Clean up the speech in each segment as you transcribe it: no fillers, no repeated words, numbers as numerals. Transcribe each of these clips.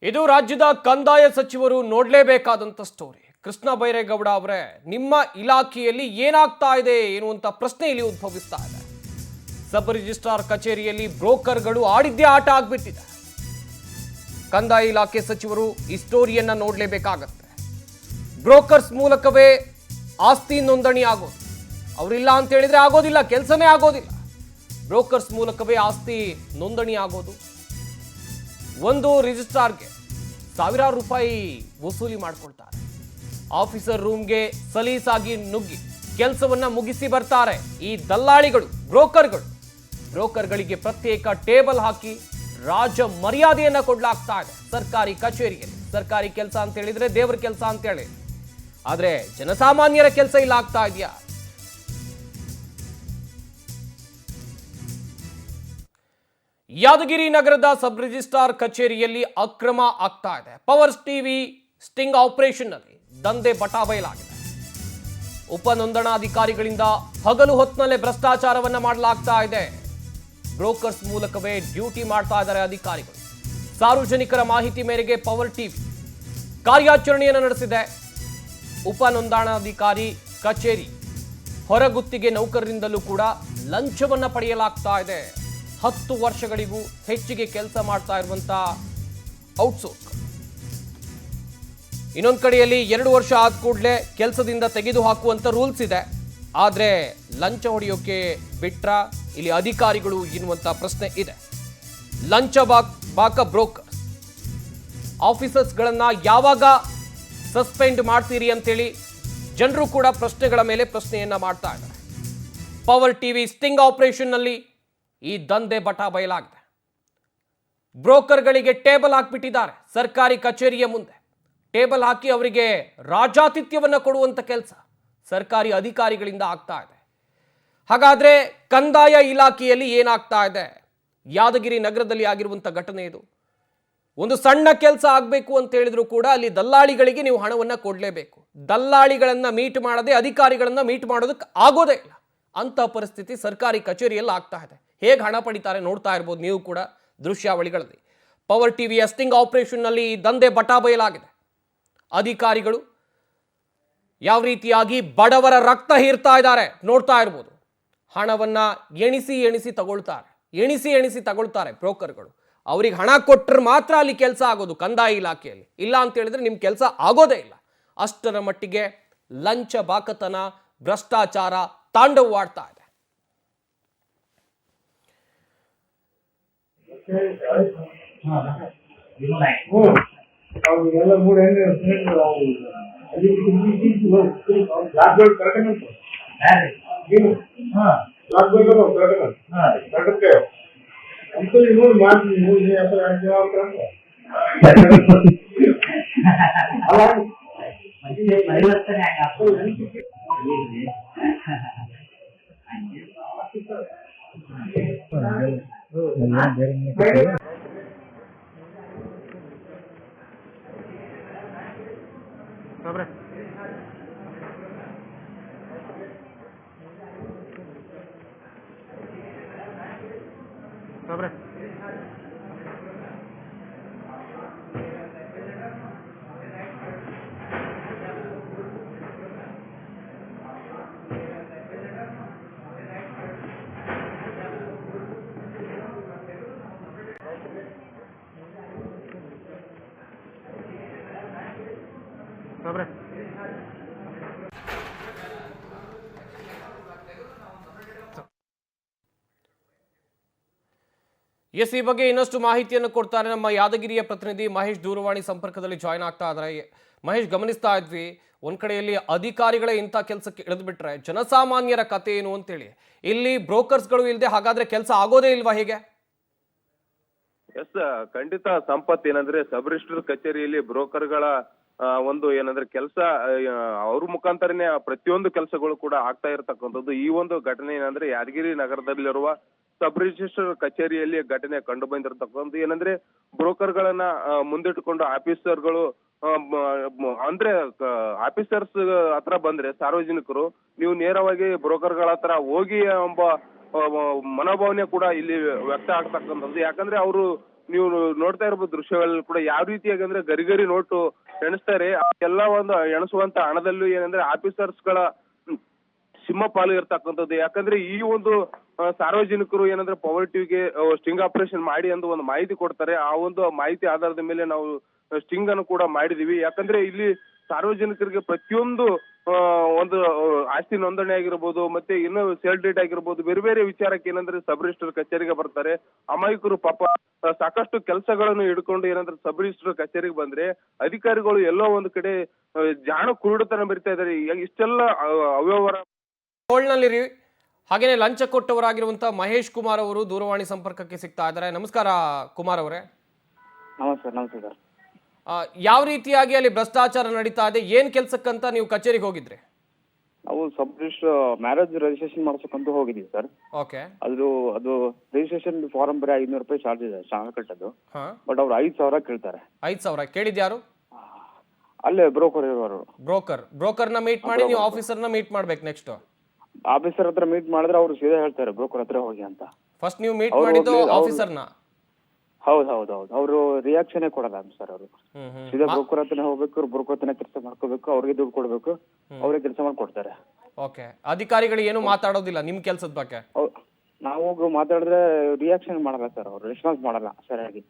ಇದು ರಾಜ್ಯದ ಕಂದಾಯ ಸಚಿವರು ನೋಡಲೇಬೇಕಾದಂತ ಸ್ಟೋರಿ. ಕೃಷ್ಣ ಬೈರೇಗೌಡ ಅವರೇ, ನಿಮ್ಮ ಇಲಾಖೆಯಲ್ಲಿ ಏನಾಗ್ತಾ ಇದೆ ಎನ್ನುವಂತ ಪ್ರಶ್ನೆ ಇಲ್ಲಿ ಉದ್ಭವಿಸ್ತಾ ಇದೆ. ಸಬ್ ರಿಜಿಸ್ಟ್ರಾರ್ ಕಚೇರಿಯಲ್ಲಿ ಬ್ರೋಕರ್ಗಳು ಆಡಿದ್ದೇ ಆಟ ಆಗ್ಬಿಟ್ಟಿದೆ. ಕಂದಾಯ ಇಲಾಖೆ ಸಚಿವರು ಈ ಸ್ಟೋರಿಯನ್ನ ನೋಡಲೇಬೇಕಾಗತ್ತೆ. ಬ್ರೋಕರ್ಸ್ ಮೂಲಕವೇ ಆಸ್ತಿ ನೋಂದಣಿ ಆಗೋದು. ಅವರಿಲ್ಲ ಅಂತ ಹೇಳಿದ್ರೆ ಆಗೋದಿಲ್ಲ, ಕೆಲಸನೇ ಆಗೋದಿಲ್ಲ. ಬ್ರೋಕರ್ಸ್ ಮೂಲಕವೇ ಆಸ್ತಿ ನೋಂದಣಿ ಆಗೋದು. ಒಂದು ರಿಜಿಸ್ಟ್ರಾರ್ಗೆ ಸಾವಿರಾರು ರೂಪಾಯಿ ವಸೂಲಿ ಮಾಡ್ಕೊಳ್ತಾರೆ. ಆಫೀಸರ್ ರೂಮ್ಗೆ ಸಲೀಸಾಗಿ ನುಗ್ಗಿ ಕೆಲಸವನ್ನ ಮುಗಿಸಿ ಬರ್ತಾರೆ ಈ ದಲ್ಲಾಳಿಗಳು, ಬ್ರೋಕರ್ಗಳಿಗೆ ಪ್ರತ್ಯೇಕ ಟೇಬಲ್ ಹಾಕಿ ರಾಜ ಮರ್ಯಾದೆಯನ್ನ ಕೊಡ್ಲಾಗ್ತಾ ಇದೆ ಸರ್ಕಾರಿ ಕಚೇರಿಯಲ್ಲಿ. ಸರ್ಕಾರಿ ಕೆಲಸ ಅಂತ ಹೇಳಿದ್ರೆ ದೇವರ ಕೆಲಸ ಅಂತ ಹೇಳಿ, ಆದ್ರೆ ಜನಸಾಮಾನ್ಯರ ಕೆಲಸ ಇಲ್ಲ ಆಗ್ತಾ ಇದೆಯಾ? ಯಾದಗಿರಿ ನಗರದ ಸಬ್ ರಿಜಿಸ್ಟ್ರಾರ್ ಕಚೇರಿಯಲ್ಲಿ ಅಕ್ರಮ ಆಗ್ತಾ ಇದೆ. ಪವರ್ ಟಿವಿ ಸ್ಟಿಂಗ್ ಆಪರೇಷನ್ ನಲ್ಲಿ ದಂಧೆ ಬಟಾಬಯಲಾಗಿದೆ. ಉಪ ನೋಂದಣಾಧಿಕಾರಿಗಳಿಂದ ಹಗಲು ಹೊತ್ತಿನಲ್ಲೇ ಭ್ರಷ್ಟಾಚಾರವನ್ನ ಮಾಡಲಾಗ್ತಾ ಇದೆ. ಬ್ರೋಕರ್ಸ್ ಮೂಲಕವೇ ಡ್ಯೂಟಿ ಮಾಡ್ತಾ ಇದ್ದಾರೆ ಅಧಿಕಾರಿಗಳು. ಸಾರ್ವಜನಿಕರ ಮಾಹಿತಿ ಮೇರೆಗೆ ಪವರ್ ಟಿವಿ ಕಾರ್ಯಾಚರಣೆಯನ್ನು ನಡೆಸಿದೆ. ಉಪ ನೋಂದಣಾಧಿಕಾರಿ ಕಚೇರಿ ಹೊರಗುತ್ತಿಗೆ ನೌಕರರಿಂದಲೂ ಕೂಡ ಲಂಚವನ್ನ ಪಡೆಯಲಾಗ್ತಾ ಇದೆ. 10 ವರ್ಷಗಳಿಗೂ ಹೆಚ್ಚಿಗೆ ಕೆಲಸ ಮಾಡ್ತಾ ಇರುವಂತ ಔಟ್ಸೋರ್ಸ್. ಇನ್ನೊಂದು ಕಡೆಯಲ್ಲಿ 2 ವರ್ಷ ಆದ ಕೂಡಲೇ ಕೆಲಸದಿಂದ ತೆಗೆದು ಹಾಕುವಂತ ರೂಲ್ಸ್ ಇದೆ. ಆದ್ರೆ ಲಂಚ ಹೊಡೆಯೋಕೆ ಬಿಟ್ರ ಇಲ್ಲಿ ಅಧಿಕಾರಿಗಳು ಎನ್ನುವಂತ ಪ್ರಶ್ನೆ ಇದೆ. ಲಂಚ ಬಾಕ ಬ್ರೋಕರ್ ಆಫೀಸರ್ಸ್ಗಳನ್ನ ಯಾವಾಗ ಸಸ್ಪೆಂಡ್ ಮಾಡ್ತೀರಿ ಅಂತೇಳಿ ಜನರು ಕೂಡ ಪ್ರಶ್ನೆಗಳ ಮೇಲೆ ಪ್ರಶ್ನೆಯನ್ನ ಮಾಡ್ತಾ ಇದ್ದಾರೆ. ಪವರ್ ಟಿವಿ ಸ್ಟಿಂಗ್ ಆಪರೇಷನ್ ನಲ್ಲಿ ಈ ದಂಧೆ ಬಟಾ ಬಯಲಾಗಿದೆ. ಬ್ರೋಕರ್ಗಳಿಗೆ ಟೇಬಲ್ ಹಾಕಿಬಿಟ್ಟಿದ್ದಾರೆ. ಸರ್ಕಾರಿ ಕಚೇರಿಯ ಮುಂದೆ ಟೇಬಲ್ ಹಾಕಿ ಅವರಿಗೆ ರಾಜಾತಿಥ್ಯವನ್ನ ಕೊಡುವಂತ ಕೆಲಸ ಸರ್ಕಾರಿ ಅಧಿಕಾರಿಗಳಿಂದ ಆಗ್ತಾ ಇದೆ. ಹಾಗಾದ್ರೆ ಕಂದಾಯ ಇಲಾಖೆಯಲ್ಲಿ ಏನಾಗ್ತಾ ಇದೆ? ಯಾದಗಿರಿ ನಗರದಲ್ಲಿ ಆಗಿರುವಂತ ಘಟನೆ ಇದು. ಒಂದು ಸಣ್ಣ ಕೆಲಸ ಆಗಬೇಕು ಅಂತ ಹೇಳಿದ್ರು ಕೂಡ ಅಲ್ಲಿ ದಲ್ಲಾಳಿಗಳಿಗೆ ನೀವು ಹಣವನ್ನ ಕೊಡಲೇಬೇಕು. ದಲ್ಲಾಳಿಗಳನ್ನ ಮೀಟ್ ಮಾಡದೆ ಅಧಿಕಾರಿಗಳನ್ನ ಮೀಟ್ ಮಾಡೋದಕ್ಕೆ ಆಗೋದೇ ಇಲ್ಲ. ಅಂತ ಪರಿಸ್ಥಿತಿ ಸರ್ಕಾರಿ ಕಚೇರಿಯಲ್ಲಿ ಆಗ್ತಾ ಇದೆ. ಹೇಗೆ ಹಣ ಪಡಿತಾರೆ ನೋಡ್ತಾ ಇರ್ಬೋದು ನೀವು ಕೂಡ ದೃಶ್ಯಾವಳಿಗಳಲ್ಲಿ. ಪವರ್ ಟಿವಿಯ ಸ್ಟಿಂಗ್ ಆಪರೇಷನ್ ನಲ್ಲಿ ದಂಧೆ ಬಟಾ ಬಯಲಾಗಿದೆ. ಅಧಿಕಾರಿಗಳು ಯಾವ ರೀತಿಯಾಗಿ ಬಡವರ ರಕ್ತ ಹೀರ್ತಾ ಇದ್ದಾರೆ ನೋಡ್ತಾ ಇರ್ಬೋದು. ಹಣವನ್ನ ಎಣಿಸಿ ತಗೊಳ್ತಾರೆ ಬ್ರೋಕರ್ಗಳು. ಅವ್ರಿಗೆ ಹಣ ಕೊಟ್ಟರೆ ಮಾತ್ರ ಅಲ್ಲಿ ಕೆಲಸ ಆಗೋದು ಕಂದಾಯ ಇಲಾಖೆಯಲ್ಲಿ. ಇಲ್ಲ ಅಂತ ಹೇಳಿದ್ರೆ ನಿಮ್ಮ ಕೆಲಸ ಆಗೋದೇ ಇಲ್ಲ. ಅಷ್ಟರ ಮಟ್ಟಿಗೆ ಲಂಚ ಬಾಕತನ, ಭ್ರಷ್ಟಾಚಾರ ತಾಂಡವವಾಡ್ತಾ ಇದೆ. ಎಸ್, ಈ ಬಗ್ಗೆ ಇನ್ನಷ್ಟು ಮಾಹಿತಿಯನ್ನು ಕೊಡ್ತಾರೆ ನಮ್ಮ ಯಾದಗಿರಿಯ ಪ್ರತಿನಿಧಿ ಮಹೇಶ್. ದೂರವಾಣಿ ಸಂಪರ್ಕದಲ್ಲಿ ಜಾಯ್ನ್ ಆಗ್ತಾ ಇದ್ದಾರೆ. ಮಹೇಶ್, ಗಮನಿಸ್ತಾ ಇದ್ವಿ ಒಂದ್ ಕಡೆಯಲ್ಲಿ ಅಧಿಕಾರಿಗಳೇ ಇಂಥ ಕೆಲಸಕ್ಕೆ ಇಳಿದು ಬಿಟ್ರೆ ಜನಸಾಮಾನ್ಯರ ಕತೆ ಏನು ಅಂತೇಳಿ. ಇಲ್ಲಿ ಬ್ರೋಕರ್ಸ್ಗಳು ಇಲ್ಲದೆ ಹಾಗಾದ್ರೆ ಕೆಲಸ ಆಗೋದೇ ಇಲ್ವಾ? ಹೇಗೆ? ಎಸ್, ಖಂಡಿತ ಸಂಪತ್. ಏನಂದ್ರೆ ಸಬ್ ರಿಜಿಸ್ಟ್ರಾರ್ ಕಚೇರಿಯಲ್ಲಿ ಬ್ರೋಕರ್ಗಳ ಒಂದು ಏನಂದ್ರೆ ಕೆಲಸ ಅವ್ರ ಮುಖಾಂತರನೇ ಪ್ರತಿಯೊಂದು ಕೆಲಸಗಳು ಕೂಡ ಆಗ್ತಾ ಇರತಕ್ಕಂಥದ್ದು. ಈ ಒಂದು ಘಟನೆ ಏನಂದ್ರೆ ಯಾದಗಿರಿ ನಗರದಲ್ಲಿರುವ ಸಬ್ ರಿಜಿಸ್ಟ್ರಾರ್ ಕಚೇರಿಯಲ್ಲಿ ಘಟನೆ ಕಂಡು ಬಂದಿರತಕ್ಕಂಥದ್ದು. ಏನಂದ್ರೆ ಬ್ರೋಕರ್ಗಳನ್ನ ಮುಂದಿಟ್ಟುಕೊಂಡು ಆಫೀಸರ್ಗಳು ಅಂದ್ರೆ ಆಫೀಸರ್ಸ್ ಹತ್ರ ಬಂದ್ರೆ ಸಾರ್ವಜನಿಕರು ನೀವು ನೇರವಾಗಿ ಬ್ರೋಕರ್ಗಳ ಹತ್ರ ಹೋಗಿ ಎಂಬ ಮನೋಭಾವನೆ ಕೂಡ ಇಲ್ಲಿ ವ್ಯಕ್ತ ಆಗ್ತಕ್ಕಂಥದ್ದು. ಯಾಕಂದ್ರೆ ಅವರು ನೀವು ನೋಡ್ತಾ ಇರ್ಬೋದು ದೃಶ್ಯಗಳಲ್ಲಿ ಕೂಡ ಯಾವ ರೀತಿಯಾಗಿ ಅಂದ್ರೆ ಗರಿಗರಿ ನೋಟು ಎಣಿಸ್ತಾರೆ. ಎಲ್ಲ ಒಂದು ಎಣಿಸುವಂತ ಹಣದಲ್ಲೂ ಏನಂದ್ರೆ ಆಫೀಸರ್ಸ್ಗಳ ಸಿಂಹಪಾಲು ಇರ್ತಕ್ಕಂಥದ್ದು. ಯಾಕಂದ್ರೆ ಈ ಒಂದು ಸಾರ್ವಜನಿಕರು ಏನಂದ್ರೆ ಪಾವರ್ಟಿಗೆ ಸ್ಟಿಂಗ್ ಆಪರೇಷನ್ ಮಾಡಿ ಅಂತ ಒಂದು ಮಾಹಿತಿ ಕೊಡ್ತಾರೆ. ಆ ಒಂದು ಮಾಹಿತಿ ಆಧಾರದ ಮೇಲೆ ನಾವು ಸ್ಟಿಂಗ್ ಅನ್ನು ಕೂಡ ಮಾಡಿದೀವಿ. ಯಾಕಂದ್ರೆ ಇಲ್ಲಿ ಸಾರ್ವಜನಿಕರಿಗೆ ಪ್ರತಿಯೊಂದು ಒಂದು ಆಸ್ತಿ ನೋಂದಣಿ ಆಗಿರ್ಬೋದು, ಮತ್ತೆ ಇನ್ನು ಸೇಲ್ ಡೇಟ್ ಆಗಿರ್ಬೋದು, ಬೇರೆ ಬೇರೆ ವಿಚಾರಕ್ಕೆ ಏನಂದ್ರೆ ಸಬ್ ರಿಜಿಸ್ಟರ್ ಕಚೇರಿಗೆ ಬರ್ತಾರೆ. ಅಮಾಯಕರು ಪಾಪ ಸಾಕಷ್ಟು ಕೆಲಸಗಳನ್ನು ಹಿಡ್ಕೊಂಡು ಏನಂದ್ರೆ ಸಬ್ ರಿಜಿಸ್ಟರ್ ಕಚೇರಿಗೆ ಬಂದ್ರೆ ಅಧಿಕಾರಿಗಳು ಎಲ್ಲೋ ಒಂದು ಕಡೆ ಜಾಣ ಕುರುಡುತನ ಬರಿತಾ ಇದ್ದಾರೆ. ಇಷ್ಟೆಲ್ಲ ಅವ್ಯವಹಾರ ಹೋಲ್ನಲ್ಲಿರಿ. ಹಾಗೇನೆ ಲಂಚ ಕೊಟ್ಟವರಾಗಿರುವಂತಹ ಮಹೇಶ್ ಕುಮಾರ್ ಅವರು ದೂರವಾಣಿ ಸಂಪರ್ಕಕ್ಕೆ ಸಿಗ್ತಾ ಇದ್ದಾರೆ. ನಮಸ್ಕಾರ ಕುಮಾರ್ ಅವರೇ. ನಮಸ್ತೆ ಸರ್. ಯಾವ ರೀತಿಯಾಗಿ ಅಲ್ಲಿ ಭ್ರಷ್ಟಾಚಾರ ನಡೀತಾ ಇದೆ, ಏನ್ ಕೆಲ್ಸಕ್ಕಂತ ನೀವು ಕಚೇರಿಗೆ ಹೋಗಿದ್ರಿ? ನಾವು ಸಬ್ ರಿಜಿಸ್ಟರ್ ಮ್ಯಾರೇಜ್ ರಿಜಿಸ್ಟ್ರೇಷನ್ ಮಾಡ್ಸಕ್ಕಂತೂ ಹೋಗಿದ್ದೀವಿ ಸರ್. ಓಕೆ. ಅದು ರಿಜಿಸ್ಟ್ರೇಷನ್ ಫಾರಂ ಬರೀ 500 ರೂಪಾಯಿ ಚಾರ್ಜ್ ಇದೆ ಚಾನಲ್ ಕಟ್ಟೋದು. ಬಟ್ ಅವ್ರು 5,000 ಕೇಳ್ತಾರೆ. 5,000 ಕೇಳಿದ್ಯಾರು? ಅಲ್ಲೇ ಬ್ರೋಕರ್ ಇರೋರು. ಬ್ರೋಕರ್ನ ಮೀಟ್ ಮಾಡಿ ನೀವು ಆಫೀಸರ್ನ ಮೀಟ್ ಮಾಡ್ಬೇಕು. ನೆಕ್ಸ್ಟ್ ಆಫೀಸರ್ ಹತ್ರ ಮೀಟ್ ಮಾಡಿದ್ರೆ ಅವ್ರು ಸೀದಾ ಹೇಳ್ತಾರೆ ಬ್ರೋಕರ್ ಹತ್ರ ಹೋಗಿ ಅಂತ. ಫಸ್ಟ್ ನೀವು ಮೀಟ್ ಮಾಡಿದ್ದು ಆಫೀಸರ್ನ? ಹೌದು. ಅವರು ರಿಯಾಕ್ಷನ್ ಕೊಡಲ್ಲ ಸರ್. ಅವರು ಸೀದಾ ಬ್ರೋಕರ್ ಹತ್ರನೇ ಹೋಗ್ಬೇಕು, ಬ್ರೋಕರ್ ಹತ್ರನೇ ಕೆಲಸ ಮಾಡ್ಕೋಬೇಕು, ಅವ್ರಿಗೆ ದುಡ್ಡು ಕೊಡ್ಬೇಕು, ಅವ್ರಿಗೆ ಕೆಲಸ ಮಾಡ್ಕೊಡ್ತಾರೆ. ಓಕೆ. ಅಧಿಕಾರಿಗಳು ಏನು ಮಾತಾಡೋದಿಲ್ಲ ನಿಮ್ ಕೆಲ್ಸದ ಬಗ್ಗೆ? ನಾವು ಮಾತಾಡಿದ್ರೆ ರಿಯಾಕ್ಷನ್ ಮಾಡಲ್ಲ ಸರ್. ಅವ್ರು ರೆಸ್ಪಾನ್ಸ್ ಮಾಡಲ್ಲ ಸರಿಯಾಗಿ.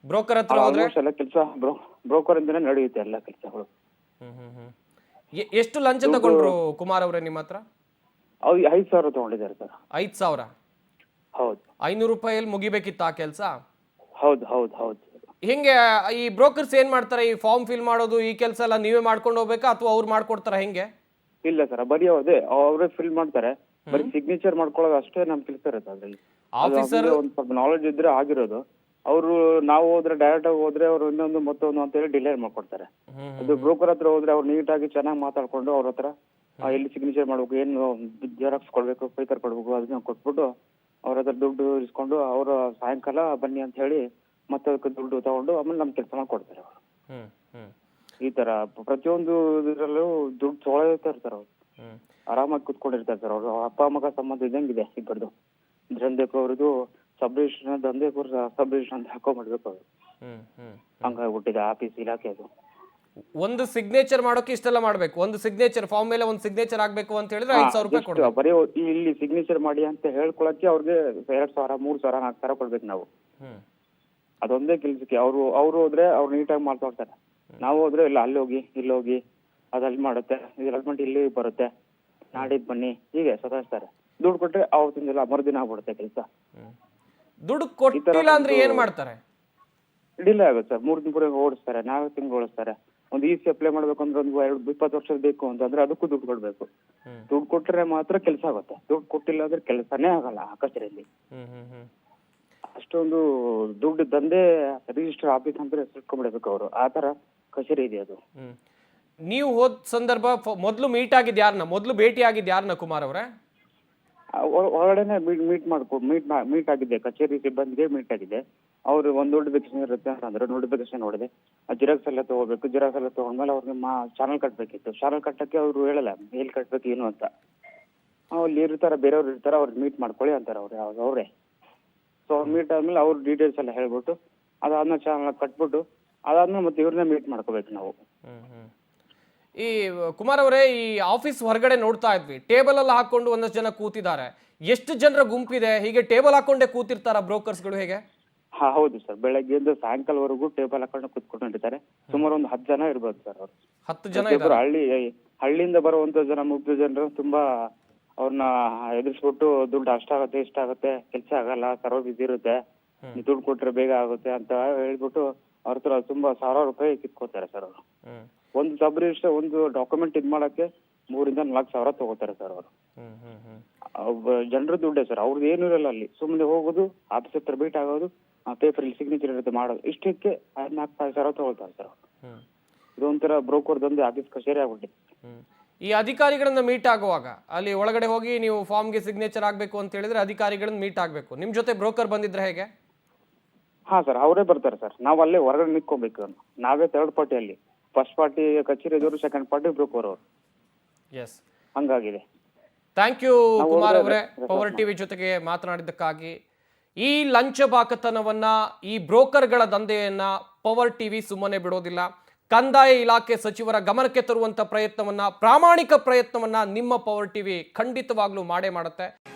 ಬ್ರೋಕರ್ ಹತ್ರ ಹೋದ್ರೆ ಎಲ್ಲ ಕೆಲಸ ಬ್ರೋಕರ್ ಇಂದನೇ ನಡೆಯುತ್ತೆ ಎಲ್ಲ ಕೆಲಸಗಳು. ಎಷ್ಟು ಲಂಚ ತಗೊಂಡ್ರು ಕುಮಾರ್ ಅವರೇ ನಿಮ್ಮ ಹತ್ರ? ಅವ್ರು 5,000 ತಗೊಂಡಿದ್ದಾರೆ ಸರ್. 5,000? ಹೌದು. 500 ರೂಪಾಯಲ್ಲಿ ಮುಗಿಬೇಕಿತ್ತ ಆ ಕೆಲಸ? ಹೌದು. ಹೆಂಗೆ ಈ ಬ್ರೋಕರ್ಸ್ ಏನ್ ಮಾಡ್ತಾರೆ? ಈ ಫಾರ್ಮ್ ಫಿಲ್ ಮಾಡೋದು ಈ ಕೆಲಸ ಎಲ್ಲ ನೀವೇ ಮಾಡ್ಕೊಂಡು ಹೋಗ್ಬೇಕಾ ಅಥವಾ ಅವ್ರು ಮಾಡ್ಕೊಡ್ತಾರ? ಹೆಂಗೆ? ಇಲ್ಲ ಸರ್, ಬರೀ ಅವರೇ ಫಿಲ್ ಮಾಡ್ತಾರೆ. ಬರೀ ಸಿಗ್ನೇಚರ್ ಮಾಡ್ಕೊಳ್ಳೋದು ಅಷ್ಟೇ ನಮ್ ಕೆಲಸ ಇರುತ್ತೆ ಅದ್ರಲ್ಲಿ. ಆಫೀಸರ್ ಒಂದ್ ಸ್ವಲ್ಪ ನಾಲೆಜ್ ಇದ್ರೆ ಆಗಿರೋದು. ಅವರು ನಾವು ಹೋದ್ರೆ ಡೈರೆಕ್ಟ್ ಆಗಿ ಹೋದ್ರೆ ಅವ್ರು ಇನ್ನೊಂದು ಮತ್ತೊಂದು ಅಂತ ಹೇಳಿ ಡಿಲೇ ಮಾಡ್ಕೊಡ್ತಾರೆ. ಅದು ಬ್ರೋಕರ್ ಹತ್ರ ಹೋದ್ರೆ ಅವ್ರು ನೀಟಾಗಿ ಚೆನ್ನಾಗಿ ಮಾತಾಡ್ಕೊಂಡು ಅವ್ರ ಹತ್ರ ಎಲ್ಲಿ ಸಿಗ್ನೇಚರ್ ಮಾಡ್ಬೇಕು, ಏನು ಜೆರಾಕ್ಸ್ ಕೊಡ್ಬೇಕು, ಪೇಪರ್ ಕೊಡ್ಬೇಕು, ಅದನ್ನ ಕೊಟ್ಬಿಟ್ಟು ಅವ್ರ ಹತ್ರ ದುಡ್ಡು ಇಸ್ಕೊಂಡು ಅವರು ಸಾಯಂಕಾಲ ಬನ್ನಿ ಅಂತ ಹೇಳಿ ಮತ್ತೆ ಅದಕ್ಕೆ ದುಡ್ಡು ತಗೊಂಡು ಆಮೇಲೆ ನಮ್ ಕೆಲಸ ಮಾಡ್ಕೊಡ್ತಾರೆ ಅವರು. ಈ ತರ ಪ್ರತಿಯೊಂದು ಇದರಲ್ಲೂ ದುಡ್ಡು ತೊಗೊಳ್ತಾ ಇರ್ತಾರೆ ಅವ್ರು. ಆರಾಮಾಗಿ ಕುತ್ಕೊಂಡಿರ್ತಾರೆ ಸರ್. ಅವ್ರು ಅಪ್ಪ ಮಗ ಸಂಬಂಧ ಇದ್ದಂಗಿದೆ ಇಬ್ಬರದು. ದಂಧೆಕು ಅವ್ರದ್ದು ಸಬ್ ರಿಜಿಸ್ಟರ್, ದಂಧೆಕು ಸಬ್ ರಿಜಿಸ್ಟರ್ ಅಂತ ಹಾಕೊಂಡ್ಬಿಡ್ಬೇಕು ಅವ್ರು. ಹಂಗಾಗ್ಬಿಟ್ಟಿದೆ ಆಫೀಸ್ ಇಲಾಖೆ ಅದು. ಒಂದು ಸಿಗ್ನೇಚರ್ ಮಾಡೋಕೆ ಇಷ್ಟೆಲ್ಲ ಮಾಡ್ಬೇಕು. ಒಂದು ಸಿಗ್ನೇಚರ್ ಫಾರ್ಮ್ ಮೇಲೆ ಒಂದು ಸಿಗ್ನೇಚರ್ ಆಗ್ಬೇಕು ಅಂತ ಹೇಳಿದ್ರೆ 5,000 ರೂಪಾಯಿ ಕೊಡ್ಬೇಕು. ಬರೀ ಇಲ್ಲಿ ಸಿಗ್ನೇಚರ್ ಮಾಡಿ ಅಂತ ಹೇಳ್ಕೊಳಕ್ಕೆ ಅವ್ರಿಗೆ 2,000, 3,000, 4,000 ಕೊಡ್ಬೇಕು ನಾವು. ಅದೊಂದೇ ಕೆಲ್ಸಕ್ಕೆ ಅವ್ರು ಹೋದ್ರೆ ಅವ್ರು ನೀಟಾಗಿ ಮಾಡ್ಕೊಡ್ತಾರೆ. ನಾವು ಹೋದ್ರೆ ಇಲ್ಲ ಅಲ್ಲಿ ಹೋಗಿ ಇಲ್ಲಿ ಹೋಗಿ ಅದಲ್ಲಿ ಮಾಡುತ್ತೆ, ಡೆವಲಪ್ಮೆಂಟ್ ಇಲ್ಲಿ ಬರುತ್ತೆ, ನಾಡಿದ್ ಬನ್ನಿ, ಹೀಗೆ ಸತಾಯಿಸ್ತಾರೆ. ದುಡ್ಡು ಕೊಟ್ರೆ ಅವತ್ತಿನ ದಿನ ಮರುದಿನ ಆಗ್ಬಿಡುತ್ತೆ ಕೆಲಸ. ದುಡ್ಡು ಕೊಟ್ಟಿಲ್ಲ ಅಂದ್ರೆ ಏನ್ ಮಾಡ್ತಾರೆ? ಡಿಲೇ ಆಗುತ್ತೆ ಸರ್. 3 ತಿಂಗಳು ಓಡಿಸ್ತಾರೆ, 4 ತಿಂಗಳು ಓಡಿಸ್ತಾರೆ. ಒಂದು ಇಸಿ ಅಪ್ಲೈ ಮಾಡ್ಬೇಕು ಅಂದ್ರೆ ಒಂದು 20 ವರ್ಷದ ಬೇಕು ಅಂತಂದ್ರೆ ಅದಕ್ಕೂ ದುಡ್ಡು ಕೊಡ್ಬೇಕು. ದುಡ್ಡು ಕೊಟ್ಟರೆ ಮಾತ್ರ ಕೆಲಸ ಆಗುತ್ತೆ. ದುಡ್ಡು ಕೊಟ್ಟಿಲ್ಲ ಅಂದ್ರೆ ಕೆಲಸನೇ ಆಗಲ್ಲ ಆ ಕಚೇರಿಯಲ್ಲಿ. ಅಷ್ಟೊಂದು ದುಡ್ಡು ದಂಧೆ ರಿಜಿಸ್ಟರ್ ಆಫೀಸ್ ಅಂತ ಹೆಸರಿಟ್ಕೊಂಡ್ಬಿಡ್ಬೇಕು ಅವರು. ಆ ತರ ಕಚೇರಿ ಇದೆ ಅದು. ನೀವು ಹೋದ ಸಂದರ್ಭ ಮೊದಲು ಮೊದಲು ಭೇಟಿ ಆಗಿದ್ದು ಯಾರನ್ನ ಕುಮಾರ್ ಅವರೇ? ಹೊರಗಡೆನೆ ಮೀಟ್ ಆಗಿದ್ದೆ. ಕಚೇರಿ ಸಿಬ್ಬಂದಿಗೆ ಮೀಟ್ ಆಗಿದ್ದೆ. ಅವ್ರು ಒಂದು ನೋಟಿಫಿಕೇಶನ್ ಇರುತ್ತೆ ಅಂತಂದ್ರೆ ನೋಟಿಫಿಕೇಶನ್ ನೋಡಿದೆ. ಜಿರಾಕ್ಸ್ ಎಲ್ಲ ತಗೋಬೇಕು. ಜಿರಾಕ್ಸ್ ಎಲ್ಲ ತಗೊಂಡ್ಮೇಲೆ ಅವ್ರಿಗೆ ಚಾನಲ್ ಕಟ್ಬೇಕಿತ್ತು. ಚಾನಲ್ ಕಟ್ಟಕ್ಕೆ ಅವ್ರು ಹೇಳಲ್ಲ ಎಲ್ಲಿ ಕಟ್ಬೇಕು ಏನು ಅಂತ. ಅಲ್ಲಿ ಇರ್ತಾರ, ಬೇರೆಯವ್ರು ಇರ್ತಾರ, ಅವ್ರಿಗೆ ಮೀಟ್ ಮಾಡ್ಕೊಳ್ಳಿ ಅಂತಾರೆ ಅವ್ರೇ. ಸೊ ಅವ್ರು ಮೀಟ್ ಆದ್ಮೇಲೆ ಅವ್ರ ಡೀಟೇಲ್ಸ್ ಎಲ್ಲ ಹೇಳ್ಬಿಟ್ಟು ಅದಾದ್ಮೇಲೆ ಚಾನಲ್ ಕಟ್ಬಿಟ್ಟು ಅದಾದ್ಮೇಲೆ ಮತ್ತೆ ಇವ್ರನ್ನ ಮೀಟ್ ಮಾಡ್ಕೋಬೇಕು ನಾವು. ಈ ಕುಮಾರ್ ಅವರೇ, ಈ ಆಫೀಸ್ ಹೊರಗಡೆ ನೋಡ್ತಾ ಇದ್ವಿ, ಟೇಬಲ್ ಎಲ್ಲ ಹಾಕೊಂಡು ಒಂದಷ್ಟು ಜನ ಕೂತಿದ್ದಾರೆ. ಎಷ್ಟು ಜನರ ಗುಂಪಿದೆ? ಹೀಗೆ ಟೇಬಲ್ ಹಾಕೊಂಡೇ ಕೂತಿರ್ತಾರ ಬ್ರೋಕರ್ಸ್ಗಳು ಹೇಗೆ? ಹೌದು ಸರ್. ಬೆಳಗ್ಗೆಯಿಂದ ಸಾಯಂಕಾಲವರೆಗೂ ಟೇಬಲ್ ಹಾಕೊಂಡು ಕುತ್ಕೊಂಡಿರ್ತಾರೆ. ಸುಮಾರು ಒಂದು 10 ಜನ ಇರ್ಬೋದು ಸರ್. ಅವ್ರು 10 ಜನ. ಹಳ್ಳಿಯಿಂದ ಬರುವಂತ ಜನ, ಮುಗ್ಧ ಜನರು ತುಂಬಾ ಅವ್ರನ್ನ ಎದುರಿಸ್ಬಿಟ್ಟು ದುಡ್ಡು ಅಷ್ಟಾಗತ್ತೆ ಇಷ್ಟಾಗತ್ತೆ, ಕೆಲಸ ಆಗಲ್ಲ, ಸರ್ವರ್ ಬಿಸಿ ಇರುತ್ತೆ, ದುಡ್ಡು ಕೊಟ್ರೆ ಬೇಗ ಆಗುತ್ತೆ ಅಂತ ಹೇಳ್ಬಿಟ್ಟು ಅವ್ರ ಹತ್ರ ತುಂಬಾ 1,000 ರೂಪಾಯಿ ಕಿತ್ಕೋತಾರೆ ಸರ್ ಅವರು. ಒಂದು ಸಬ್ ರಿಜಿಸ್ಟರ್ ಒಂದು ಡಾಕ್ಯುಮೆಂಟ್ ಇದ್ ಮಾಡಕ್ಕೆ 3,000 ಇಂದ 4,000 ತಗೋತಾರೆ ಸರ್ ಅವರು. ಜನರ ದುಡ್ಡೇ ಸರ್. ಅವ್ರದ್ದು ಏನು ಇರಲ್ಲ ಅಲ್ಲಿ. ಸುಮ್ಮನೆ ಹೋಗೋದು, ಆಫೀಸ್ ಹತ್ರ ಭೇಟಿ ಆಗೋದು, ಪೇಪರ್ ಇಲ್ಲಿ ಸಿಗ್ನೇಚರ್ ಇರುತ್ತೆ ಮಾಡೋದು, ಇಷ್ಟಕ್ಕೆ 4,000 ತಗೊಳ್ತಾರೆ ಸರ್. ಇದೊಂಥರ ಬ್ರೋಕರ್ ದಂಧೆ ಆಫೀಸ್ ಕಚೇರಿ ಆಗ್ಬಿಟ್ಟಿದೆ. ಈ ಅಧಿಕಾರಿಗಳನ್ನ ಮೀಟ್ ಆಗುವಾಗ ಅಲ್ಲಿ ಒಳಗಡೆ ಹೋಗಿ ನೀವು ಫಾರ್ಮ್ಗೆ ಸಿಗ್ನೇಚರ್ ಆಗ್ಬೇಕು ಅಂತ ಹೇಳಿದ್ರೆ ಅಧಿಕಾರಿಗಳನ್ನ ಮೀಟ್ ಆಗ್ಬೇಕು. ನಿಮ್ ಜೊತೆ ಬ್ರೋಕರ್ ಬಂದಿದ್ರೆ ಹೇಗೆ? ಹಾ ಸರ್, ಅವರೇ ಬರ್ತಾರೆ ಸರ್. ನಾವು ಅಲ್ಲೇ ಹೊರಗಡೆ ನಿಂತ್ಕೊಬೇಕು. ನಾವೇ ಥರ್ಡ್ ಪಾರ್ಟಿ ಅಲ್ಲಿ. ಫಸ್ಟ್ ಪಾರ್ಟಿ ಕಚೇರಿ ಇದ್ದವರು, ಸೆಕೆಂಡ್ ಪಾರ್ಟಿ ಬ್ರೋಕರ್ ಅವರು. ಎಸ್, ಹಂಗಾಗಿದೆ. ಥ್ಯಾಂಕ್ ಯು ಕುಮಾರ್ ಅವರೇ, ಪವರ್ ಟಿವಿ ಜೊತೆಗೆ ಮಾತನಾಡಿದ್ದಕ್ಕಾಗಿ. ಈ ಲಂಚಬಾಕತನವನ್ನ, ಈ ಬ್ರೋಕರ್ಗಳ ದಂಧೆಯನ್ನ ಪವರ್ ಟಿವಿ ಸುಮ್ಮನೆ ಬಿಡೋದಿಲ್ಲ. ಕಂದಾಯ ಇಲಾಖೆ ಸಚಿವರ ಗಮನಕ್ಕೆ ತರುವಂತ ಪ್ರಯತ್ನವನ್ನ, ಪ್ರಾಮಾಣಿಕ ಪ್ರಯತ್ನವನ್ನ ನಿಮ್ಮ ಪವರ್ ಟಿವಿ ಖಂಡಿತವಾಗ್ಲೂ ಮಾಡೇ ಮಾಡುತ್ತೆ.